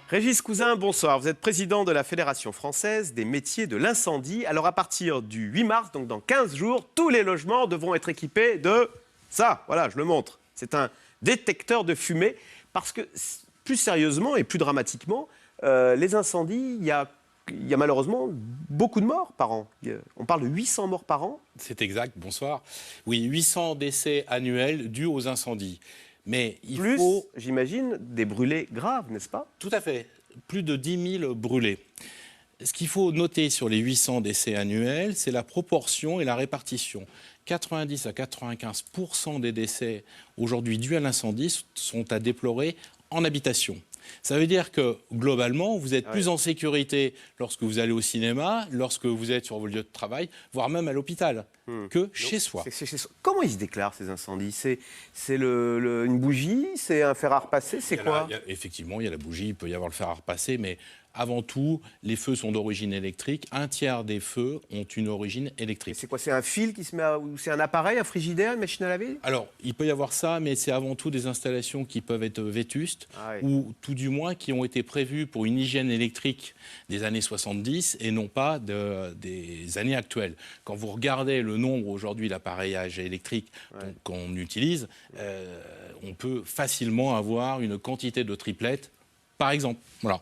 Régis Cousin, bonsoir. Vous êtes président de la Fédération française des métiers de l'incendie. Alors à partir du 8 mars, donc dans 15 jours, tous les logements devront être équipés de ça. Voilà, je le montre. C'est un détecteur de fumée. Parce que plus sérieusement et plus dramatiquement, les incendies, il y a malheureusement beaucoup de morts par an. On parle de 800 morts par an. C'est exact, bonsoir. Oui, 800 décès annuels dus aux incendies. Mais il faut... j'imagine, des brûlés graves, n'est-ce pas? Tout à fait. Plus de 10 000 brûlés. Ce qu'il faut noter sur les 800 décès annuels, c'est la proportion et la répartition. 90 à 95% des décès aujourd'hui dus à l'incendie sont à déplorer en habitation. Ça veut dire que, globalement, vous êtes plus en sécurité lorsque vous allez au cinéma, lorsque vous êtes sur vos lieux de travail, voire même à l'hôpital, que chez soi. Comment ils se déclarent, ces incendies? C'est une bougie? C'est un fer à repasser? C'est quoi? Effectivement, il y a la bougie, il peut y avoir le fer à repasser, mais avant tout, les feux sont d'origine électrique. Un tiers des feux ont une origine électrique. C'est quoi? C'est un fil qui se met ou c'est un appareil, un frigidaire, une machine à laver? Alors, il peut y avoir ça, mais c'est avant tout des installations qui peuvent être vétustes ou tout du moins qui ont été prévues pour une hygiène électrique des années 70 et non pas des années actuelles. Quand vous regardez le nombre aujourd'hui d'appareillages électriques qu'on utilise, on peut facilement avoir une quantité de triplettes, par exemple. Voilà.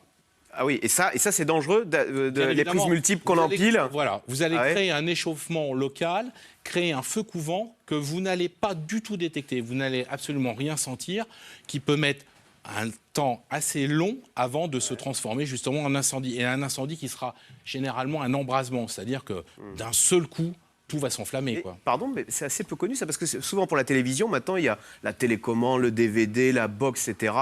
Ah oui, et ça c'est dangereux, les prises multiples qu'on empile. Voilà, vous allez créer un échauffement local, créer un feu couvant que vous n'allez pas du tout détecter, vous n'allez absolument rien sentir, qui peut mettre un temps assez long avant de se transformer justement en incendie. Et un incendie qui sera généralement un embrasement, c'est-à-dire que d'un seul coup, tout va s'enflammer. Pardon, mais c'est assez peu connu ça, parce que souvent pour la télévision, maintenant, il y a la télécommande, le DVD, la box, etc.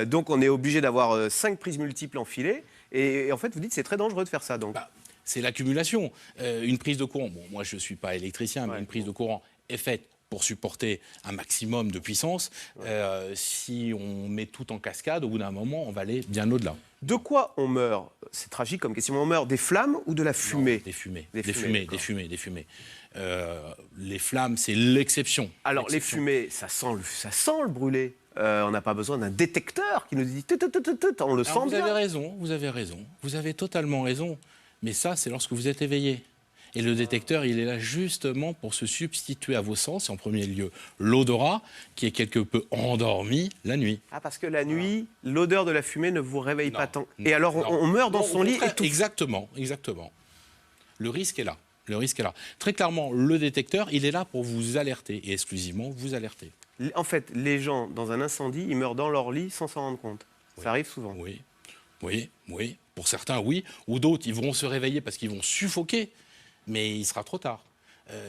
Donc on est obligé d'avoir 5 prises multiples enfilées. Et en fait, vous dites que c'est très dangereux de faire ça. Donc. C'est l'accumulation. Une prise de courant, bon, moi je ne suis pas électricien, mais une prise de courant est faite pour supporter un maximum de puissance. Si on met tout en cascade, au bout d'un moment, on va aller bien au-delà. De quoi on meurt? C'est tragique comme question. On meurt des flammes ou de la fumée? Non, des fumées. Des fumées. Les flammes, c'est l'exception. Alors, les fumées, ça sent le brûlé. On n'a pas besoin d'un détecteur qui nous dit on le sent bien. Vous avez raison. Vous avez totalement raison. Mais ça, c'est lorsque vous êtes éveillé. Et le détecteur, il est là justement pour se substituer à vos sens, et en premier lieu l'odorat, qui est quelque peu endormi la nuit. Ah, parce que la nuit, l'odeur de la fumée ne vous réveille pas tant. Et alors, on meurt dans son lit et tout. Exactement. Le risque est là. Très clairement, le détecteur, il est là pour vous alerter, et exclusivement vous alerter. En fait, les gens, dans un incendie, ils meurent dans leur lit sans s'en rendre compte. Oui. Ça arrive souvent. Oui. Pour certains, oui. Ou d'autres, ils vont se réveiller parce qu'ils vont suffoquer. Mais il sera trop tard.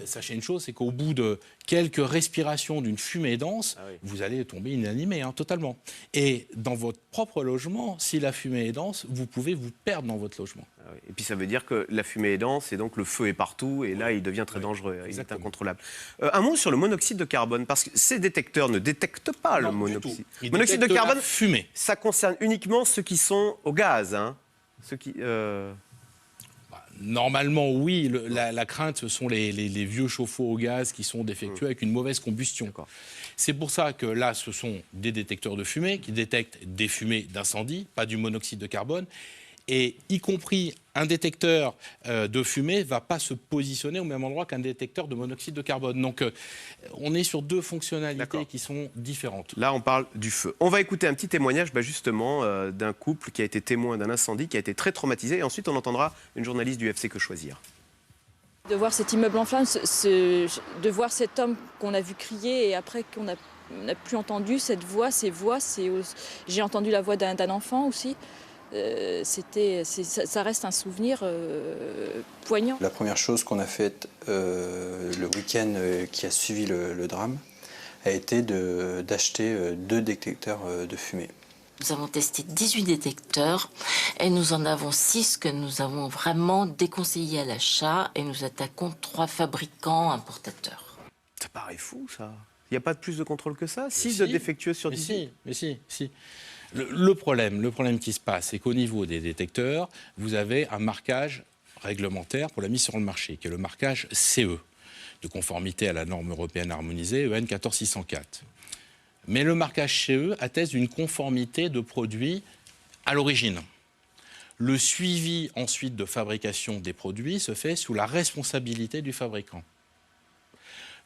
Sachez une chose, c'est qu'au bout de quelques respirations d'une fumée dense, vous allez tomber inanimé, totalement. Et dans votre propre logement, si la fumée est dense, vous pouvez vous perdre dans votre logement. Et puis ça veut dire que la fumée est dense et donc le feu est partout et là il devient très dangereux, il est incontrôlable. Un mot sur le monoxyde de carbone, parce que ces détecteurs ne détectent pas le monoxyde. Le monoxyde de carbone, fumée. Ça concerne uniquement ceux qui sont au gaz, ceux qui... Normalement, oui. La crainte, ce sont les vieux chauffe-eau au gaz qui sont défectueux avec une mauvaise combustion. C'est pour ça que là, ce sont des détecteurs de fumée qui détectent des fumées d'incendie, pas du monoxyde de carbone. Et y compris un détecteur de fumée ne va pas se positionner au même endroit qu'un détecteur de monoxyde de carbone. Donc on est sur deux fonctionnalités qui sont différentes. Là, on parle du feu. On va écouter un petit témoignage justement d'un couple qui a été témoin d'un incendie, qui a été très traumatisé. Et ensuite, on entendra une journaliste du FC Que Choisir. De voir cet immeuble en flammes, de voir cet homme qu'on a vu crier et après qu'on n'a plus entendu, cette voix, ces voix, j'ai entendu la voix d'un enfant aussi. Ça reste un souvenir poignant. La première chose qu'on a faite le week-end qui a suivi le drame a été d'acheter 2 détecteurs de fumée. Nous avons testé 18 détecteurs et nous en avons 6 que nous avons vraiment déconseillés à l'achat et nous attaquons 3 fabricants importateurs. Ça paraît fou, ça. Il n'y a pas de plus de contrôle que ça? 6 de défectueux sur 10? Mais si. Le problème qui se passe, c'est qu'au niveau des détecteurs, vous avez un marquage réglementaire pour la mise sur le marché, qui est le marquage CE, de conformité à la norme européenne harmonisée EN 14604. Mais le marquage CE atteste d'une conformité de produits à l'origine. Le suivi ensuite de fabrication des produits se fait sous la responsabilité du fabricant.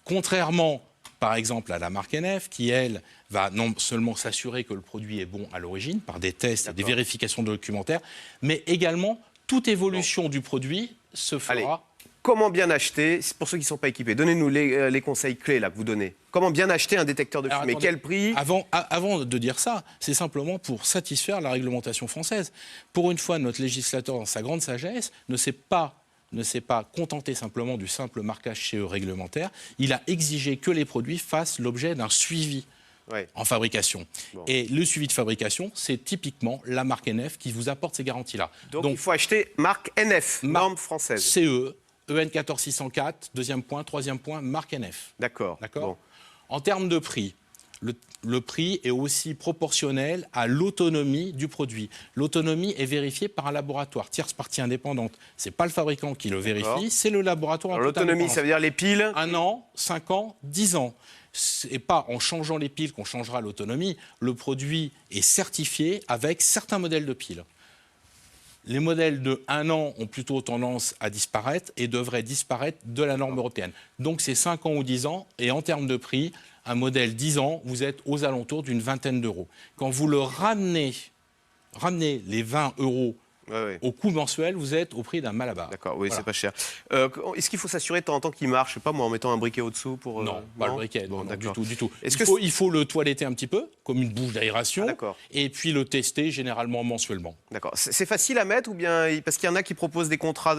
Contrairement, par exemple, à la marque NF, qui, elle, va non seulement s'assurer que le produit est bon à l'origine, par des tests et des vérifications documentaires, mais également toute évolution du produit se fera... Allez. Comment bien acheter, pour ceux qui ne sont pas équipés, donnez-nous les conseils clés là, que vous donnez. Comment bien acheter un détecteur de fumée? Attendez, quel prix? Avant de dire ça, c'est simplement pour satisfaire la réglementation française. Pour une fois, notre législateur, dans sa grande sagesse, ne s'est pas contenté simplement du simple marquage CE réglementaire. Il a exigé que les produits fassent l'objet d'un suivi en fabrication. Bon. Et le suivi de fabrication, c'est typiquement la marque NF qui vous apporte ces garanties-là. Donc il faut acheter marque NF, norme française. CE. EN 14604, deuxième point, troisième point, marque NF. D'accord. Bon. En termes de prix, le prix est aussi proportionnel à l'autonomie du produit. L'autonomie est vérifiée par un laboratoire, tierce partie indépendante. Ce n'est pas le fabricant qui le vérifie, c'est le laboratoire. L'autonomie, ça veut dire les piles? 1 an, 5 ans, 10 ans. Ce n'est pas en changeant les piles qu'on changera l'autonomie. Le produit est certifié avec certains modèles de piles. Les modèles de 1 an ont plutôt tendance à disparaître et devraient disparaître de la norme européenne. Donc c'est 5 ans ou 10 ans. Et en termes de prix, un modèle 10 ans, vous êtes aux alentours d'une vingtaine d'euros. Quand vous le ramenez les 20 euros au coût mensuel, vous êtes au prix d'un Malabar. D'accord, oui, voilà. C'est pas cher. Est-ce qu'il faut s'assurer de temps en temps qu'il marche? Je sais pas, moi, en mettant un briquet au-dessous pour... Non, pas le briquet, non, du tout. Il faut le toiletter un petit peu, comme une bouche d'aération, et puis le tester généralement mensuellement. D'accord. C'est facile à mettre ou bien... Parce qu'il y en a qui proposent des contrats,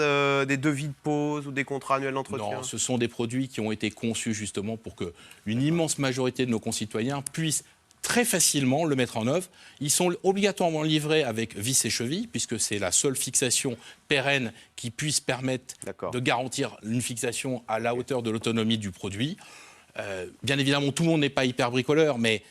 des devis de pause ou des contrats annuels d'entretien? Non, ce sont des produits qui ont été conçus justement pour qu'une immense majorité de nos concitoyens puissent très facilement le mettre en œuvre. Ils sont obligatoirement livrés avec vis et cheville, puisque c'est la seule fixation pérenne qui puisse permettre de garantir une fixation à la hauteur de l'autonomie du produit. Bien évidemment, tout le monde n'est pas hyper bricoleur, mais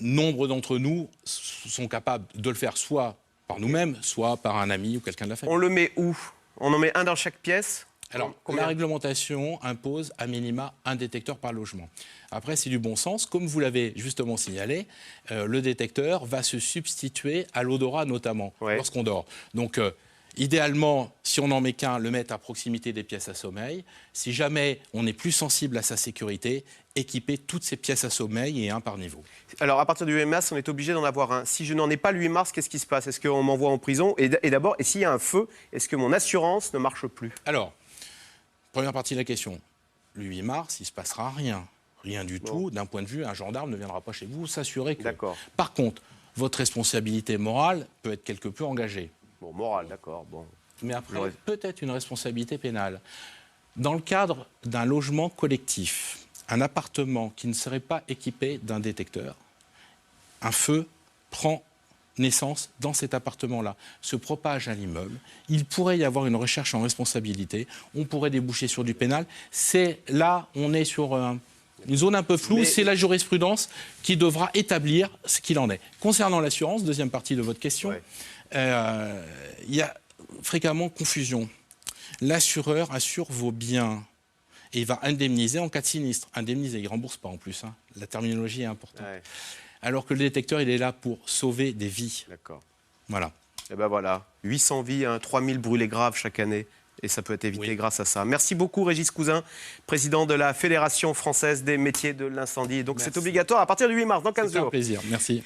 nombre d'entre nous sont capables de le faire soit par nous-mêmes, soit par un ami ou quelqu'un de la famille. On le met où? On en met un dans chaque pièce? Alors, la réglementation impose à minima un détecteur par logement. Après, c'est du bon sens. Comme vous l'avez justement signalé, le détecteur va se substituer à l'odorat notamment lorsqu'on dort. Donc, idéalement, si on n'en met qu'un, le mettre à proximité des pièces à sommeil. Si jamais on est plus sensible à sa sécurité, équiper toutes ces pièces à sommeil et un par niveau. Alors, à partir du 8 mars, on est obligé d'en avoir un. Si je n'en ai pas le 8 mars, qu'est-ce qui se passe? Est-ce qu'on m'envoie en prison? Et d'abord, et s'il y a un feu, est-ce que mon assurance ne marche plus? Alors, première partie de la question. Le 8 mars, il ne se passera rien. Rien du tout. D'un point de vue, un gendarme ne viendra pas chez vous s'assurer que... D'accord. Par contre, votre responsabilité morale peut être quelque peu engagée. Bon, morale, d'accord. Bon. Mais après, peut-être une responsabilité pénale. Dans le cadre d'un logement collectif, un appartement qui ne serait pas équipé d'un détecteur, un feu prend naissance dans cet appartement-là, se propage à l'immeuble, il pourrait y avoir une recherche en responsabilité, on pourrait déboucher sur du pénal. C'est là, on est sur une zone un peu floue, c'est la jurisprudence qui devra établir ce qu'il en est. Concernant l'assurance, deuxième partie de votre question, il y a fréquemment confusion. L'assureur assure vos biens et il va indemniser en cas de sinistre. Indemniser, il ne rembourse pas en plus, hein. La terminologie est importante. Alors que le détecteur, il est là pour sauver des vies. D'accord. Voilà. Et ben voilà, 800 vies, 3000 brûlés graves chaque année. Et ça peut être évité grâce à ça. Merci beaucoup, Régis Cousin, président de la Fédération française des métiers de l'incendie. Donc c'est obligatoire à partir du 8 mars, dans 15 jours. C'est un plaisir, merci.